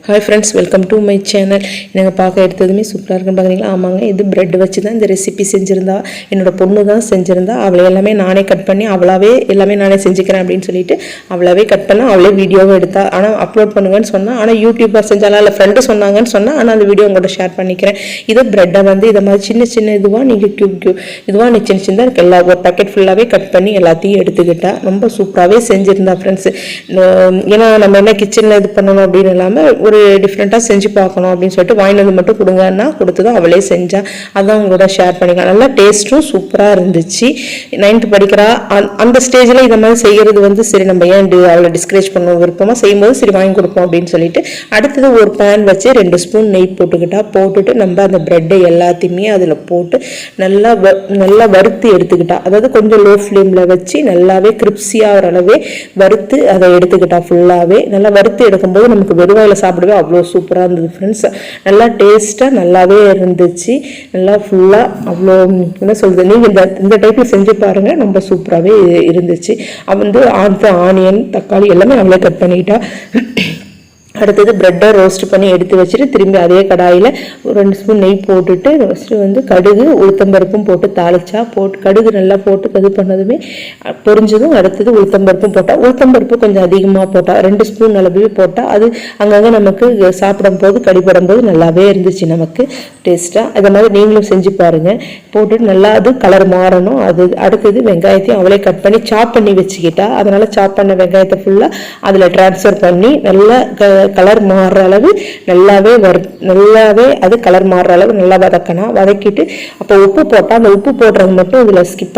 Hi friends, welcome to my channel. என்னங்க பார்க்க எடுத்ததுமே சூப்பரா இருக்குன்னு பாக்குறீங்களா? ஆமாங்க, இது பிரெட் வச்சு தான் இந்த ரெசிபி செஞ்சிருந்தா. என்னோட பொண்ணு தான் செஞ்சிருந்தா. அவளே எல்லாமே நானே கட் பண்ணி அவளாவே எல்லாமே நானே செஞ்சுக்கிறேன் அப்படினு சொல்லிட்டு அவளாவே கட் பண்ணா, அவளே வீடியோவை எடுத்தா. ஆனா அப்லோட் பண்ணுங்கன்னு சொன்னா, ஆனா யூடியூபர் செஞ்சாலா இல்ல ஃப்ரெண்ட் சொன்னாங்கன்னு சொன்னா, ஆனா அந்த வீடியோ உங்களோட ஷேர் பண்ணிக்கிறேன். இது பிரெட்டை வந்து இத மாதிரி சின்ன சின்ன இதுவா நீங்க கியூப் இதுவா நீ சின்ன சின்னதா எல்லா ஒரு பாக்கெட் ஃபுல்லாவே கட் பண்ணி எல்லாத்தையும் எடுத்துக்கிட்டா. ரொம்ப சூப்பராவே செஞ்சிருந்தா ஃப்ரெண்ட்ஸ். ஏன்னா நம்ம என்ன கிச்சன்ல இது பண்ணணும் அப்படின்னு இல்லாம ஒரு டிஃப்ரெண்ட்டாக செஞ்சு பார்க்கணும் அப்படின்னு சொல்லிட்டு வாங்கினது மட்டும் கொடுங்கன்னா கொடுத்துதான் அவளே செஞ்சா. அதான் உங்களோட ஷேர் பண்ணிக்கலாம். நல்லா டேஸ்ட்டும் சூப்பராக இருந்துச்சு. 9th படிக்கிறா. அந்த ஸ்டேஜில் இதை மாதிரி செய்கிறது வந்து சரி நம்ம ஏன் அவளை டிஸ்கரேஜ் பண்ண விருப்பமாக செய்யும்போது சரி வாங்கி கொடுப்போம் அப்படின்னு சொல்லிட்டு அடுத்தது ஒரு பேன் வச்சு 2 ஸ்பூன் நெய் போட்டுட்டு நம்ம அந்த பிரெட்டை எல்லாத்தையுமே அதில் போட்டு நல்லா வறுத்து எடுத்துக்கிட்டா. அதாவது கொஞ்சம் லோ ஃப்ளேமில் வச்சு நல்லாவே கிரிப்ஸியாக அளவே வறுத்து அதை எடுத்துக்கிட்டா. ஃபுல்லாகவே நல்லா வறுத்து எடுக்கும்போது நமக்கு வெறுவாயில் சாப்பிடுவே அவ்வளோ சூப்பராக இருந்தது ஃப்ரெண்ட்ஸ். நல்லா டேஸ்ட்டாக நல்லாவே இருந்துச்சு. நல்லா ஃபுல்லாக அவ்வளோ என்ன சொல்கிறது, நீங்கள் இந்த டைப்பில் செஞ்சு பாருங்கள், ரொம்ப சூப்பராகவே இருந்துச்சு. வந்து ஆனியன் தக்காளி எல்லாமே அவளே கட் பண்ணிட்டா. அடுத்தது பிரெட்டை ரோஸ்ட் பண்ணி எடுத்து வச்சுட்டு திரும்பி அதே கடாயில் 2 ஸ்பூன் நெய் போட்டுட்டு ஃபஸ்ட்டு வந்து கடுகு உளுத்தம்பருப்பும் போட்டு தாளிச்சா. கடுகு நல்லா போட்டு இது பண்ணதுமே பொரிஞ்சதும் அடுத்தது உளுத்தம்பருப்பும் போட்டால். உளுத்தம்பருப்பு கொஞ்சம் அதிகமாக போட்டால் 2 ஸ்பூன் அளவு போட்டால் அது அங்கங்கே நமக்கு சாப்பிடும் போது கடிப்படும் போது நல்லாவே இருந்துச்சு நமக்கு டேஸ்ட்டாக. அதை மாதிரி நீங்களும் செஞ்சு பாருங்கள். போட்டுட்டு நல்லா அது கலர் மாறணும். அது அடுத்தது வெங்காயத்தையும் அவளே கட் பண்ணி சாப் பண்ணி வச்சுக்கிட்டா. அதனால் சாப் பண்ண வெங்காயத்தை ஃபுல்லாக அதில் ட்ரான்ஸ்ஃபர் பண்ணி நல்லா கலர் மாறுற அளவு நல்லாவே அது கலர் மாறுற அளவு நல்லா வதக்கிட்டு அப்போ உப்பு போட்டால் அந்த உப்பு போடுறது மட்டும் இதில் ஸ்கிப்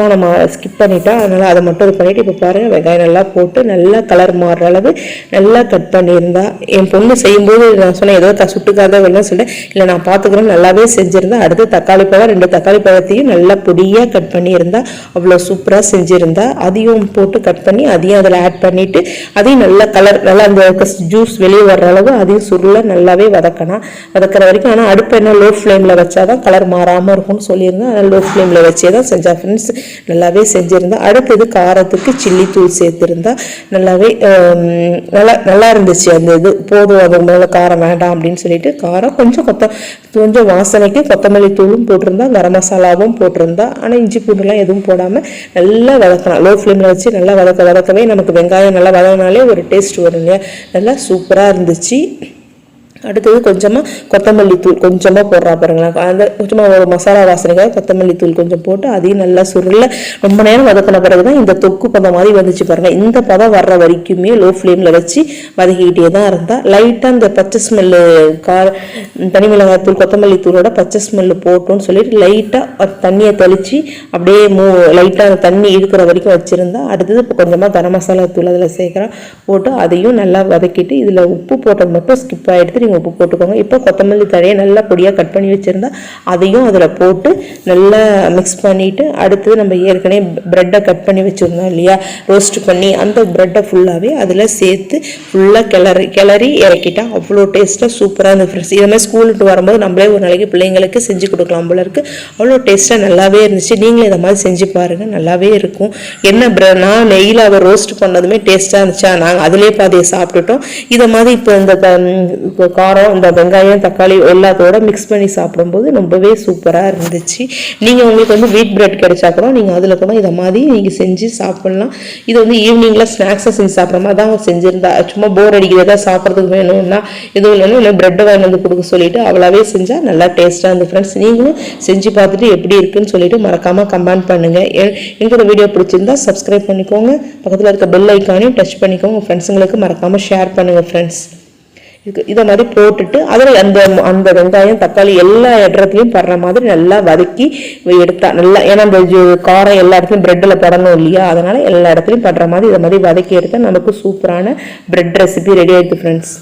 பண்ணிட்டா. அதனால் அதை மட்டும் இது பண்ணிவிட்டு இப்போ பாருங்கள் வெங்காயம் நல்லா போட்டு நல்லா கலர் மாறுற அளவு நல்லா கட் பண்ணியிருந்தா. என் பொண்ணு செய்யும்போது நான் சொன்னேன் ஏதோ சுட்டுக்காத வேணும் சொல்லிட்டு இல்லை நான் பார்த்துக்கிறேன் நல்லாவே செஞ்சுருந்தா. அடுத்து தக்காளி பழம் 2 தக்காளி பழத்தையும் நல்லா பொடியாக கட் பண்ணியிருந்தா. அவ்வளோ சூப்பராக செஞ்சுருந்தா. அதையும் போட்டு கட் பண்ணி அதையும் அதில் ஆட் பண்ணிவிட்டு அதையும் நல்லா கலர் நல்லா அந்த ஜூஸ் வெளியே வர்ற அளவு அதையும் சுருள நல்லாவே வதக்கிற வரைக்கும். ஆனால் அடுப்பு என்ன லோ ஃப்ளேமில் வச்சாதான் கலர் மாறாமல் இருக்கும்னு சொல்லியிருந்தேன். அதனால் லோ ஃப்ளேமில் வச்சே தான் செஞ்சா ஃப்ரெண்ட்ஸ். நல்லாவே செஞ்சுருந்தா. அடுத்தது காரத்துக்கு சில்லி தூள் சேர்த்துருந்தா. நல்லாவே நல்லா இருந்துச்சு. அந்த இது போதும், அதுக்கு மேலே காரம் வேண்டாம் அப்படின்னு சொல்லிட்டு காரம் கொஞ்சம் வாசனைக்கு கொத்தமல்லி தூளும் போட்டிருந்தா, கரம் மசாலாவும் போட்டிருந்தா. ஆனால் இஞ்சி பூண்டுலாம் எதுவும் போடாமல் நல்லா வதக்கலாம். லோ ஃப்ளேமில் வச்சு நல்லா வதக்கவே நமக்கு வெங்காயம் நல்லா வதங்கினாலே ஒரு டேஸ்ட் வரும் இல்லையா. நல்லா சூப்பராக இருந்துச்சு. அடுத்தது கொஞ்சமாக கொத்தமல்லி தூள் கொஞ்சமாக போடுறா பாருங்களா. அந்த கொஞ்சமாக ஒரு மசாலா வாசனைக்காக கொத்தமல்லி தூள் கொஞ்சம் போட்டு அதையும் நல்லா சுருள ரொம்ப நேரம் வதக்கின பிறகு தான் இந்த தொக்கு பதம் மாதிரி வந்துச்சு பாருங்கள். இந்த பதம் வர்ற வரைக்குமே லோ ஃப்ளேமில் வச்சு வதக்கிக்கிட்டே தான் இருந்தால் லைட்டாக இந்த பச்சை ஸ்மெல்லு தனி மிளகாய் தூள் கொத்தமல்லி தூளோட பச்சை ஸ்மெல்லு போட்டோன்னு சொல்லிட்டு லைட்டாக தண்ணியை தெளித்து அப்படியே லைட்டாக அந்த தண்ணி இழுக்கிற வரைக்கும் வச்சுருந்தா. அடுத்தது இப்போ கொஞ்சமாக கரம் மசாலா தூள் அதில் சேர்க்குறா போட்டு அதையும் நல்லா வதக்கிட்டு இதில் உப்பு போட்டது மட்டும் ஸ்கிப் ஆகிடுது. நீங்கள் உப்பு போட்டுக்கோங்க. இப்போ கொத்தமல்லி தழையை நல்லா பொடியாக கட் பண்ணி வச்சுருந்தா அதையும் அதில் போட்டு நல்லா மிக்ஸ் பண்ணிவிட்டு அடுத்தது நம்ம ஏற்கனவே ப்ரெட்டை கட் பண்ணி வச்சுருந்தோம் இல்லையா, ரோஸ்ட் பண்ணி அந்த ப்ரெட்டை ஃபுல்லாகவே அதில் சேர்த்து ஃபுல்லாக கிளறி இறக்கிட்டா. அவ்வளோ டேஸ்ட்டாக சூப்பராக இருந்தது ஃப்ரெண்ட்ஸ். இதுமாதிரி ஸ்கூலுக்கு வரும்போது நம்மளே ஒரு நாளைக்கு பிள்ளைங்களுக்கு செஞ்சு கொடுக்கலாம் போல இருக்குது. அவ்வளோ டேஸ்ட்டாக நல்லாவே இருந்துச்சு. நீங்களும் இதை மாதிரி செஞ்சு பாருங்கள், நல்லாவே இருக்கும். நான் நெய்யில் அவள் ரோஸ்ட் பண்ணதுமே டேஸ்ட்டாக இருந்துச்சா, நாங்கள் அதிலே பாதியை சாப்பிட்டுட்டோம். இதை மாதிரி இப்போ இந்த காரம் இந்த வெங்காயம் தக்காளி எல்லாத்தோட மிக்ஸ் பண்ணி சாப்பிடும்போது ரொம்பவே சூப்பராக இருந்துச்சு. நீங்கள் உங்களுக்கு வந்து வீட் பிரெட் கிடைச்சா கூட நீங்கள் அதில் கூட இதை மாதிரி நீங்கள் செஞ்சு சாப்பிட்லாம். இது வந்து ஈவினிங்கில் ஸ்நாக்ஸாக செஞ்சு சாப்பிட்ற மாதிரி தான் செஞ்சுருந்தா. சும்மா போர் அடிக்கிறதா சாப்பிட்றதுக்கு வேணும்னா எதுவும் இல்லைன்னா இல்லை பிரெட்டை வாங்கி வந்து கொடுக்க சொல்லிட்டு அவளாவே செஞ்சால் நல்லா டேஸ்ட்டாக இருந்து ஃப்ரெண்ட்ஸ். நீங்களும் செஞ்சு பார்த்துட்டு எப்படி இருக்குன்னு சொல்லிட்டு மறக்காமல் கமெண்ட் பண்ணுங்கள். எங்களோட வீடியோ பிடிச்சிருந்தா சப்ஸ்கிரைப் பண்ணிக்கோங்க. பக்கத்தில் இருக்க பெல் ஐக்கானையும் டச் பண்ணிக்கோங்க. ஃப்ரெண்ட்ஸுங்களுக்கு மறக்காமல் ஷேர் பண்ணுங்கள் ஃப்ரெண்ட்ஸ். இதை மாதிரி போட்டுட்டு அதில் அந்த வெங்காயம் தக்காளி எல்லா இடத்துலையும் படுற மாதிரி நல்லா வதக்கி எடுத்தா. நல்லா ஏன்னா அந்த காரம் எல்லா இடத்துலையும் பிரெட்டில் படணும் இல்லையா, அதனால எல்லா இடத்துலையும் படுற மாதிரி இதை மாதிரி வதக்கி எடுத்தால் நமக்கு சூப்பரான பிரெட் ரெசிபி ரெடி ஆயிடுது ஃப்ரெண்ட்ஸ்.